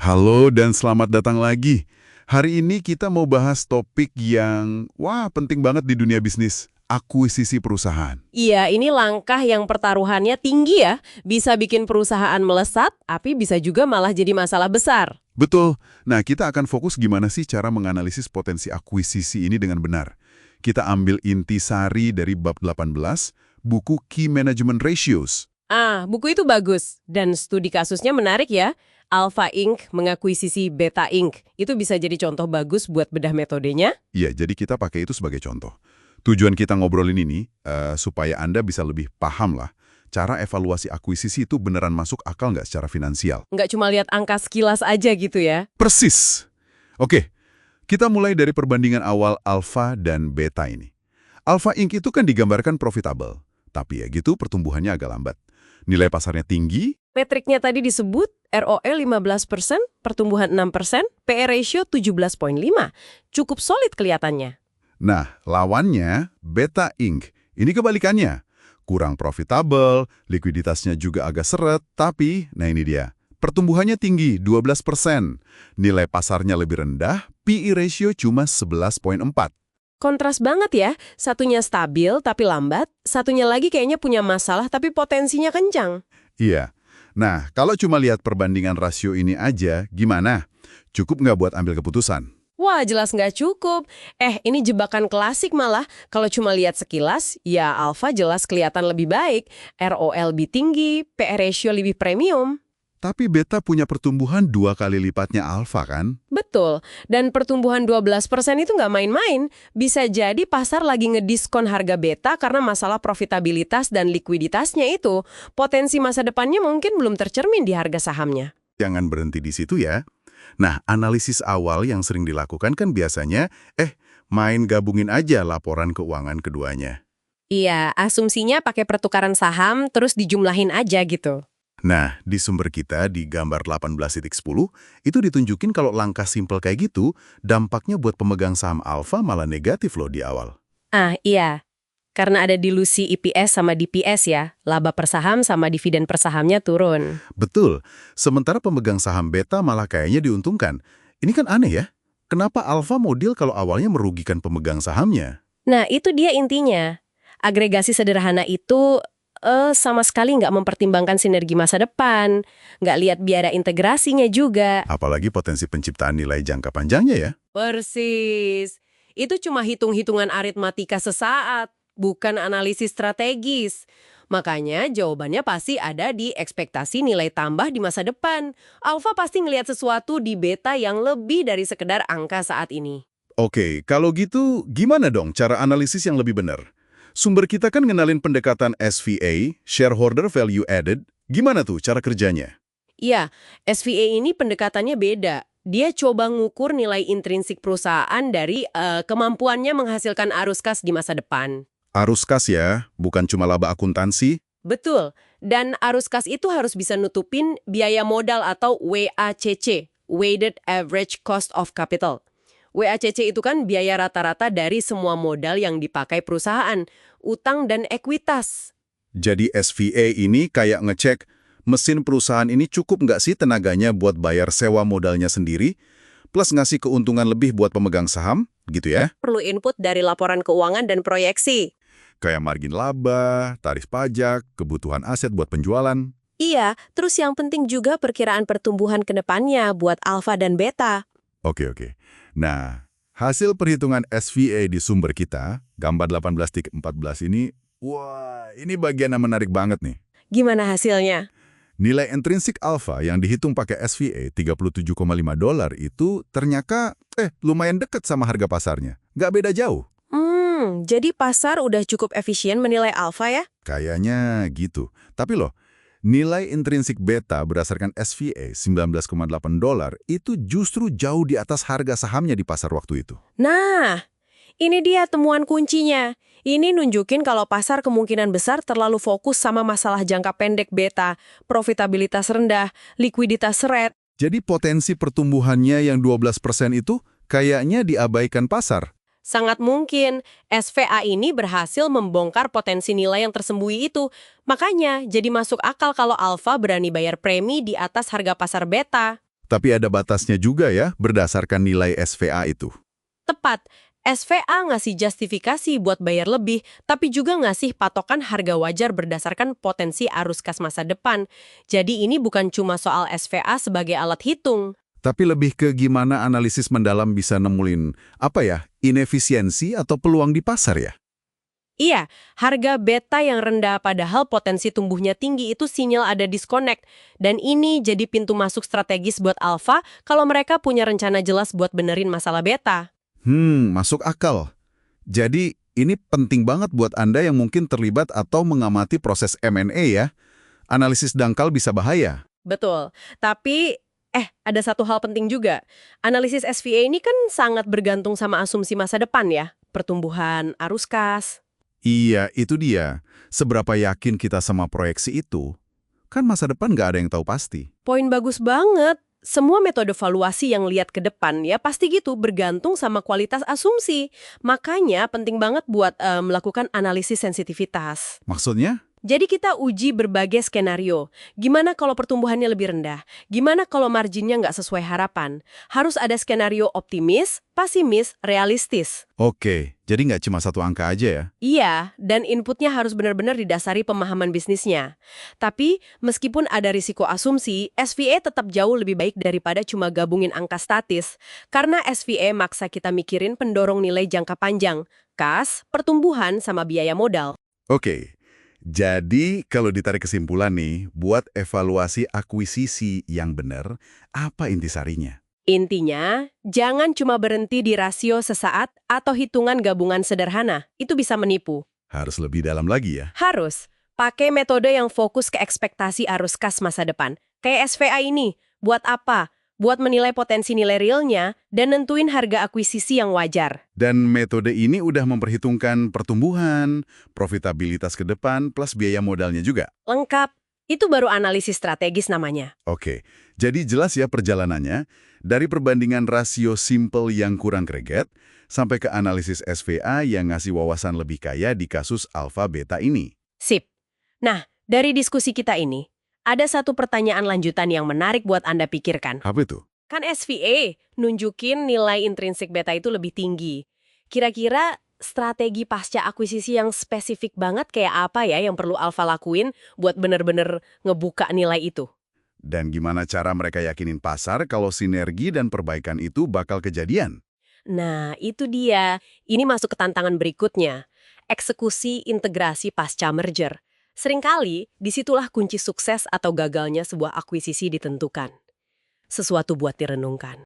Halo dan selamat datang lagi. Hari ini kita mau bahas topik yang, penting banget di dunia bisnis, akuisisi perusahaan. Iya, ini langkah yang pertaruhannya tinggi ya. Bisa bikin perusahaan melesat, tapi bisa juga malah jadi masalah besar. Betul. Nah, kita akan fokus gimana sih cara menganalisis potensi akuisisi ini dengan benar. Kita ambil intisari dari bab 18, buku Key Management Ratios. Buku itu bagus. Dan studi kasusnya menarik ya. Alpha Inc. mengakuisisi Beta Inc. Itu bisa jadi contoh bagus buat bedah metodenya. Iya, jadi kita pakai itu sebagai contoh. Tujuan kita ngobrolin ini, supaya Anda bisa lebih paham lah, cara evaluasi akuisisi itu beneran masuk akal nggak secara finansial. Nggak cuma lihat angka sekilas aja gitu ya. Persis. Oke, kita mulai dari perbandingan awal alfa dan beta ini. Alpha Inc. itu kan digambarkan profitable, tapi ya gitu pertumbuhannya agak lambat. Nilai pasarnya tinggi. Metriknya tadi disebut ROE 15%, pertumbuhan 6%, PE ratio 17,5. Cukup solid kelihatannya. Nah, lawannya Beta Inc. Ini kebalikannya. Kurang profitable, likuiditasnya juga agak seret, tapi, nah ini dia, pertumbuhannya tinggi, 12%. Nilai pasarnya lebih rendah, PE ratio cuma 11,4. Kontras banget ya, satunya stabil tapi lambat, satunya lagi kayaknya punya masalah tapi potensinya kencang. Iya. Nah, kalau cuma lihat perbandingan rasio ini aja, gimana? Cukup nggak buat ambil keputusan? Wah, jelas nggak cukup. Ini jebakan klasik malah. Kalau cuma lihat sekilas, ya alfa jelas kelihatan lebih baik, ROL lebih tinggi, PE ratio lebih premium. Tapi beta punya pertumbuhan 2 kali lipatnya alfa kan? Betul, dan pertumbuhan 12% itu nggak main-main. Bisa jadi pasar lagi ngediskon harga beta karena masalah profitabilitas dan likuiditasnya itu. Potensi masa depannya mungkin belum tercermin di harga sahamnya. Jangan berhenti di situ ya. Nah, analisis awal yang sering dilakukan kan biasanya, main gabungin aja laporan keuangan keduanya. Iya, asumsinya pakai pertukaran saham terus dijumlahin aja gitu. Nah, di sumber kita di gambar 18.10, itu ditunjukin kalau langkah simpel kayak gitu, dampaknya buat pemegang saham alfa malah negatif loh di awal. Iya. Karena ada dilusi EPS sama DPS ya, laba per saham sama dividen per sahamnya turun. Betul, sementara pemegang saham beta malah kayaknya diuntungkan. Ini kan aneh ya, kenapa alfa mau deal kalau awalnya merugikan pemegang sahamnya? Nah, itu dia intinya. Agregasi sederhana itu sama sekali nggak mempertimbangkan sinergi masa depan, nggak lihat biaya integrasinya juga. Apalagi potensi penciptaan nilai jangka panjangnya ya. Persis. Itu cuma hitung-hitungan aritmatika sesaat, bukan analisis strategis. Makanya jawabannya pasti ada di ekspektasi nilai tambah di masa depan. Alfa pasti ngelihat sesuatu di beta yang lebih dari sekedar angka saat ini. Oke, kalau gitu gimana dong cara analisis yang lebih benar? Sumber kita kan ngenalin pendekatan SVA, Shareholder Value Added. Gimana tuh cara kerjanya? Iya, SVA ini pendekatannya beda. Dia coba ngukur nilai intrinsik perusahaan dari kemampuannya menghasilkan arus kas di masa depan. Arus kas ya, bukan cuma laba akuntansi. Betul, dan arus kas itu harus bisa nutupin biaya modal atau WACC, Weighted Average Cost of Capital. WACC itu kan biaya rata-rata dari semua modal yang dipakai perusahaan, utang dan ekuitas. Jadi SVA ini kayak ngecek, mesin perusahaan ini cukup nggak sih tenaganya buat bayar sewa modalnya sendiri, plus ngasih keuntungan lebih buat pemegang saham, gitu ya? Perlu input dari laporan keuangan dan proyeksi. Kayak margin laba, tarif pajak, kebutuhan aset buat penjualan. Iya, terus yang penting juga perkiraan pertumbuhan ke depannya buat alfa dan beta. Oke. Nah, hasil perhitungan SVA di sumber kita, gambar 18.14 ini, ini bagian yang menarik banget nih. Gimana hasilnya? Nilai intrinsik alfa yang dihitung pakai SVA $37,5 itu ternyata lumayan dekat sama harga pasarnya. Nggak beda jauh. Jadi pasar udah cukup efisien menilai alfa ya? Kayaknya gitu. Tapi loh, nilai intrinsik beta berdasarkan SVA $19,8 itu justru jauh di atas harga sahamnya di pasar waktu itu. Nah, ini dia temuan kuncinya. Ini nunjukin kalau pasar kemungkinan besar terlalu fokus sama masalah jangka pendek beta, profitabilitas rendah, likuiditas seret. Jadi potensi pertumbuhannya yang 12% itu kayaknya diabaikan pasar. Sangat mungkin SVA ini berhasil membongkar potensi nilai yang tersembunyi itu. Makanya jadi masuk akal kalau alfa berani bayar premi di atas harga pasar beta. Tapi ada batasnya juga ya berdasarkan nilai SVA itu. Tepat, SVA ngasih justifikasi buat bayar lebih, tapi juga ngasih patokan harga wajar berdasarkan potensi arus kas masa depan. Jadi ini bukan cuma soal SVA sebagai alat hitung. Tapi lebih ke gimana analisis mendalam bisa nemulin, inefisiensi atau peluang di pasar ya? Iya, harga beta yang rendah padahal potensi tumbuhnya tinggi itu sinyal ada disconnect. Dan ini jadi pintu masuk strategis buat alpha kalau mereka punya rencana jelas buat benerin masalah beta. Masuk akal. Jadi, ini penting banget buat Anda yang mungkin terlibat atau mengamati proses M&A ya. Analisis dangkal bisa bahaya. Betul, tapi ada satu hal penting juga. Analisis SVA ini kan sangat bergantung sama asumsi masa depan ya. Pertumbuhan arus kas. Iya, itu dia. Seberapa yakin kita sama proyeksi itu? Kan masa depan nggak ada yang tahu pasti. Poin bagus banget. Semua metode valuasi yang lihat ke depan ya pasti gitu bergantung sama kualitas asumsi. Makanya penting banget buat melakukan analisis sensitivitas. Maksudnya? Jadi kita uji berbagai skenario. Gimana kalau pertumbuhannya lebih rendah? Gimana kalau marginnya nggak sesuai harapan? Harus ada skenario optimis, pesimis, realistis. Oke, jadi nggak cuma satu angka aja ya? Iya, dan inputnya harus benar-benar didasari pemahaman bisnisnya. Tapi, meskipun ada risiko asumsi, SVA tetap jauh lebih baik daripada cuma gabungin angka statis. Karena SVA maksa kita mikirin pendorong nilai jangka panjang, kas, pertumbuhan, sama biaya modal. Oke, jadi kalau ditarik kesimpulan nih, buat evaluasi akuisisi yang benar, apa intisarinya? Intinya, jangan cuma berhenti di rasio sesaat atau hitungan gabungan sederhana. Itu bisa menipu. Harus lebih dalam lagi ya? Harus pakai metode yang fokus ke ekspektasi arus kas masa depan. Kayak SVA ini. Buat apa? Buat menilai potensi nilai realnya dan nentuin harga akuisisi yang wajar. Dan metode ini udah memperhitungkan pertumbuhan, profitabilitas ke depan, plus biaya modalnya juga. Lengkap. Itu baru analisis strategis namanya. Oke, jadi jelas ya perjalanannya. Dari perbandingan rasio simple yang kurang greget, sampai ke analisis SVA yang ngasih wawasan lebih kaya di kasus alpha beta ini. Sip. Nah, dari diskusi kita ini, ada satu pertanyaan lanjutan yang menarik buat Anda pikirkan. Apa itu? Kan SVA nunjukin nilai intrinsik beta itu lebih tinggi. Kira-kira strategi pasca akuisisi yang spesifik banget kayak apa ya yang perlu Alfa lakuin buat bener-bener ngebuka nilai itu? Dan gimana cara mereka yakinin pasar kalau sinergi dan perbaikan itu bakal kejadian? Nah, itu dia. Ini masuk ke tantangan berikutnya. Eksekusi integrasi pasca merger. Seringkali, disitulah kunci sukses atau gagalnya sebuah akuisisi ditentukan. Sesuatu buat direnungkan.